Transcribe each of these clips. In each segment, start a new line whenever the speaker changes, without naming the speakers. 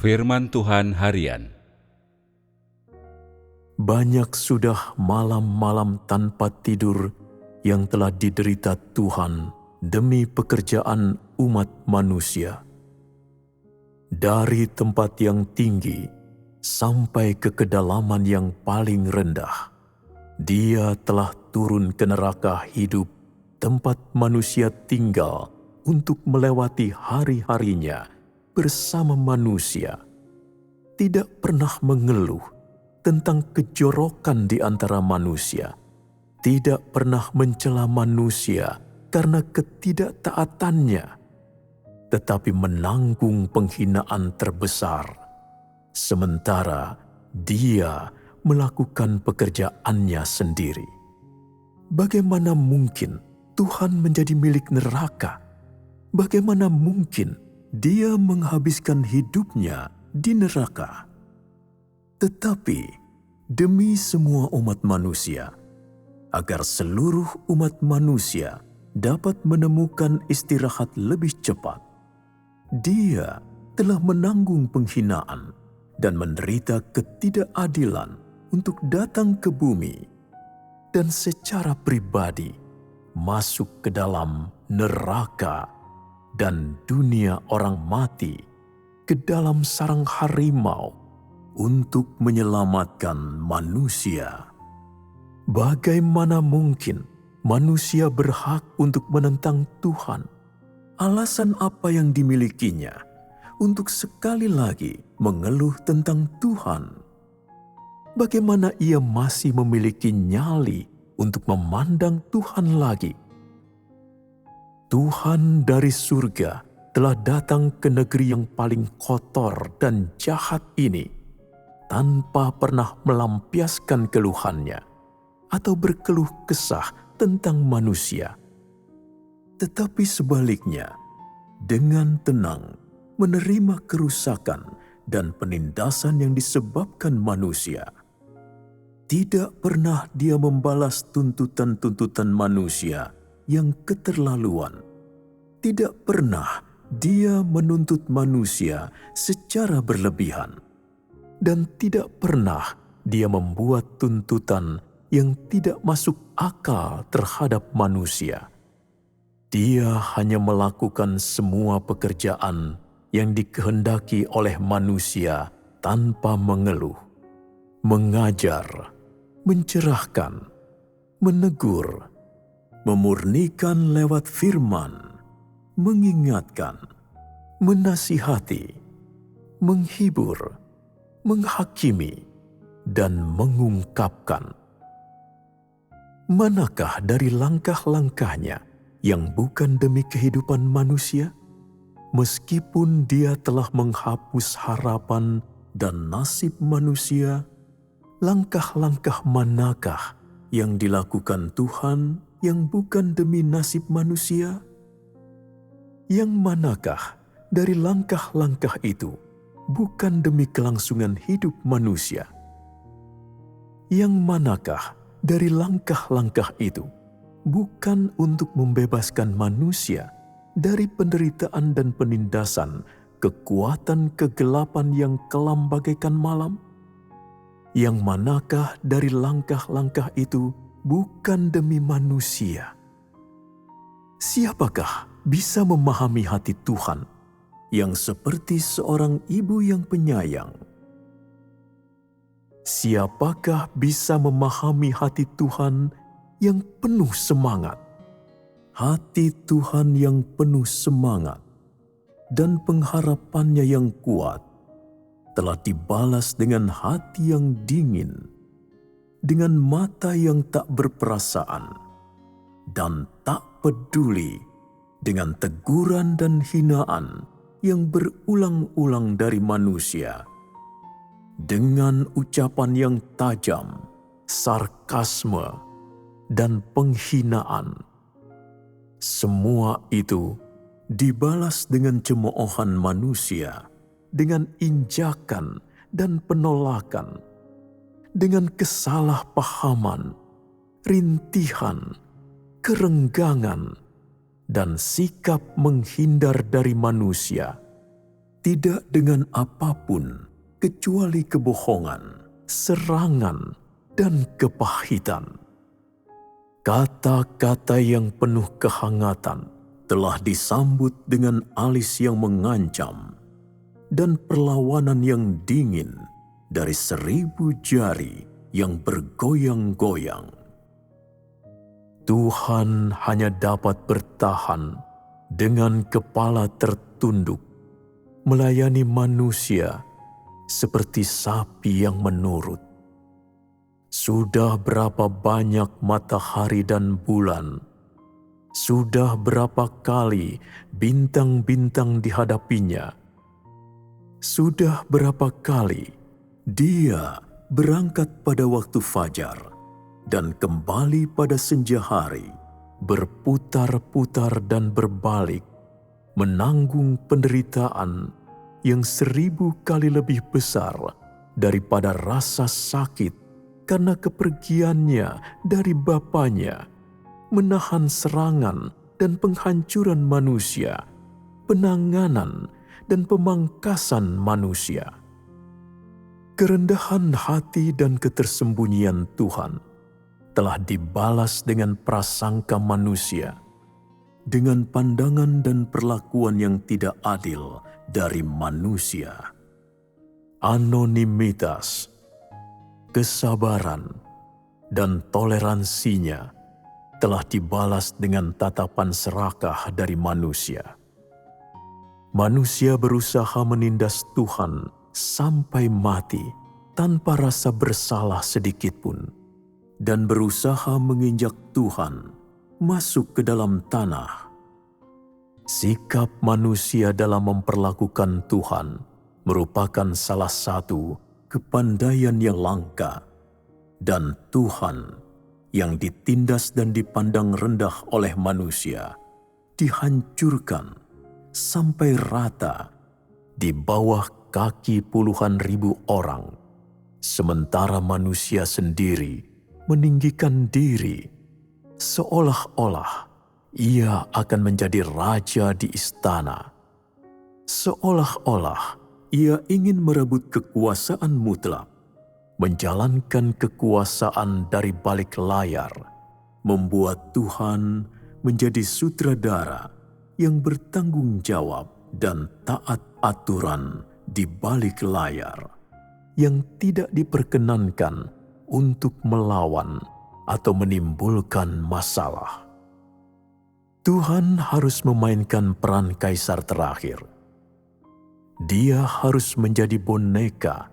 Firman Tuhan Harian.
Banyak sudah malam-malam tanpa tidur yang telah diderita Tuhan demi pekerjaan umat manusia. Dari tempat yang tinggi sampai ke kedalaman yang paling rendah, Dia telah turun ke neraka hidup, tempat manusia tinggal untuk melewati hari-harinya bersama manusia. Tidak pernah mengeluh tentang kejorokan di antara manusia, tidak pernah mencela manusia karena ketidaktaatannya, tetapi menanggung penghinaan terbesar, sementara Dia melakukan pekerjaannya sendiri. Bagaimana mungkin Tuhan menjadi milik neraka? Bagaimana mungkin Dia menghabiskan hidupnya di neraka? Tetapi demi semua umat manusia, agar seluruh umat manusia dapat menemukan istirahat lebih cepat, Dia telah menanggung penghinaan dan menderita ketidakadilan untuk datang ke bumi dan secara pribadi masuk ke dalam neraka dan dunia orang mati, ke dalam sarang harimau untuk menyelamatkan manusia. Bagaimana mungkin manusia berhak untuk menentang Tuhan? Alasan apa yang dimilikinya untuk sekali lagi mengeluh tentang Tuhan? Bagaimana ia masih memiliki nyali untuk memandang Tuhan lagi? Tuhan dari surga telah datang ke negeri yang paling kotor dan jahat ini tanpa pernah melampiaskan keluhannya atau berkeluh kesah tentang manusia. Tetapi sebaliknya, dengan tenang menerima kerusakan dan penindasan yang disebabkan manusia. Tidak pernah Dia membalas tuntutan-tuntutan manusia yang keterlaluan. Tidak pernah Dia menuntut manusia secara berlebihan. Dan tidak pernah Dia membuat tuntutan yang tidak masuk akal terhadap manusia. Dia hanya melakukan semua pekerjaan yang dikehendaki oleh manusia tanpa mengeluh, mengajar, mencerahkan, menegur, memurnikan lewat firman, mengingatkan, menasihati, menghibur, menghakimi, dan mengungkapkan. Manakah dari langkah-langkahnya yang bukan demi kehidupan manusia? Meskipun Dia telah menghapus harapan dan nasib manusia, langkah-langkah manakah yang dilakukan Tuhan yang bukan demi nasib manusia? Yang manakah dari langkah-langkah itu bukan demi kelangsungan hidup manusia? Yang manakah dari langkah-langkah itu bukan untuk membebaskan manusia dari penderitaan dan penindasan kekuatan kegelapan yang kelam bagaikan malam? Yang manakah dari langkah-langkah itu bukan demi manusia? Siapakah bisa memahami hati Tuhan yang seperti seorang ibu yang penyayang? Siapakah bisa memahami hati Tuhan yang penuh semangat? Hati Tuhan yang penuh semangat dan pengharapannya yang kuat telah dibalas dengan hati yang dingin, dengan mata yang tak berperasaan, dan tak peduli dengan teguran dan hinaan yang berulang-ulang dari manusia, dengan ucapan yang tajam, sarkasme, dan penghinaan. Semua itu dibalas dengan cemoohan manusia, dengan injakan dan penolakan, dengan kesalahpahaman, rintihan, kerenggangan, dan sikap menghindar dari manusia. tidak dengan apapun kecuali kebohongan, serangan, dan kepahitan. Kata-kata yang penuh kehangatan telah disambut dengan alis yang mengancam dan perlawanan yang dingin dari 1000 jari yang bergoyang-goyang. Tuhan hanya dapat bertahan dengan kepala tertunduk, melayani manusia seperti sapi yang menurut. Sudah berapa banyak matahari dan bulan, sudah berapa kali bintang-bintang dihadapinya, sudah berapa kali dia berangkat pada waktu fajar dan kembali pada senja hari, berputar-putar dan berbalik, menanggung penderitaan yang 1000 kali lebih besar daripada rasa sakit karena kepergiannya dari Bapanya, menahan serangan dan penghancuran manusia, penanganan dan pemangkasan manusia. Kerendahan hati dan ketersembunyian Tuhan telah dibalas dengan prasangka manusia, dengan pandangan dan perlakuan yang tidak adil dari manusia. Anonimitas, kesabaran, dan toleransinya telah dibalas dengan tatapan serakah dari manusia. Manusia berusaha menindas Tuhan sampai mati tanpa rasa bersalah sedikit pun, dan berusaha menginjak Tuhan masuk ke dalam tanah. Sikap manusia dalam memperlakukan Tuhan merupakan salah satu kepandaian yang langka, dan Tuhan yang ditindas dan dipandang rendah oleh manusia dihancurkan sampai rata di bawah kaki puluhan ribu orang, sementara manusia sendiri meninggikan diri, seolah-olah ia akan menjadi raja di istana, seolah-olah ia ingin merebut kekuasaan mutlak, menjalankan kekuasaan dari balik layar, membuat Tuhan menjadi sutradara yang bertanggung jawab dan taat aturan di balik layar, yang tidak diperkenankan untuk melawan atau menimbulkan masalah. Tuhan harus memainkan peran kaisar terakhir. Dia harus menjadi boneka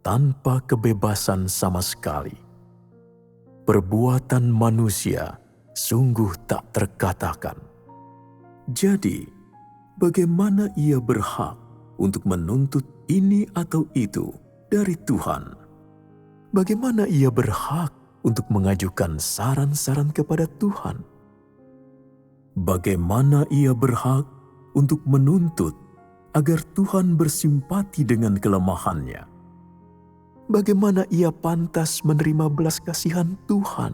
tanpa kebebasan sama sekali. Perbuatan manusia sungguh tak terkatakan. Jadi, bagaimana ia berhak untuk menuntut ini atau itu dari Tuhan? Bagaimana ia berhak untuk mengajukan saran-saran kepada Tuhan? Bagaimana ia berhak untuk menuntut agar Tuhan bersimpati dengan kelemahannya? Bagaimana ia pantas menerima belas kasihan Tuhan?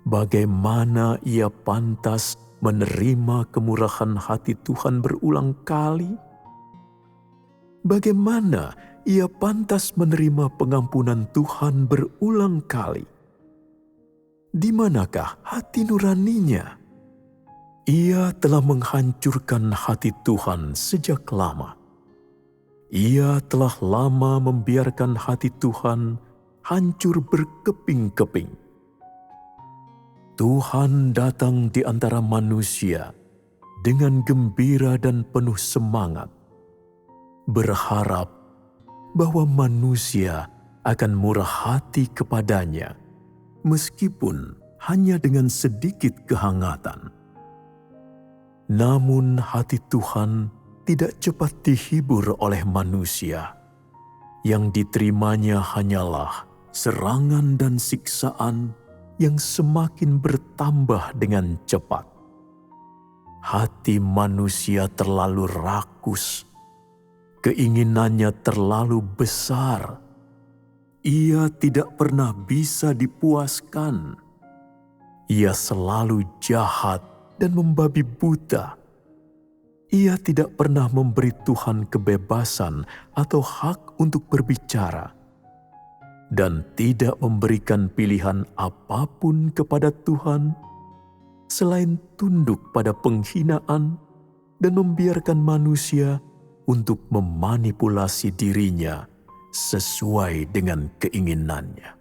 Bagaimana ia pantas menerima kemurahan hati Tuhan berulang kali? Bagaimana ia pantas menerima pengampunan Tuhan berulang kali? Di manakah hati nuraninya? Ia telah menghancurkan hati Tuhan sejak lama. Ia telah lama membiarkan hati Tuhan hancur berkeping-keping. Tuhan datang di antara manusia dengan gembira dan penuh semangat, berharap bahwa manusia akan murah hati kepadanya, meskipun hanya dengan sedikit kehangatan. Namun hati Tuhan tidak cepat dihibur oleh manusia. Yang diterimanya hanyalah serangan dan siksaan yang semakin bertambah dengan cepat. Hati manusia terlalu rakus, keinginannya terlalu besar. Ia tidak pernah bisa dipuaskan. Ia selalu jahat dan membabi buta. Ia tidak pernah memberi Tuhan kebebasan atau hak untuk berbicara, dan tidak memberikan pilihan apapun kepada Tuhan selain tunduk pada penghinaan dan membiarkan manusia untuk memanipulasi dirinya sesuai dengan keinginannya.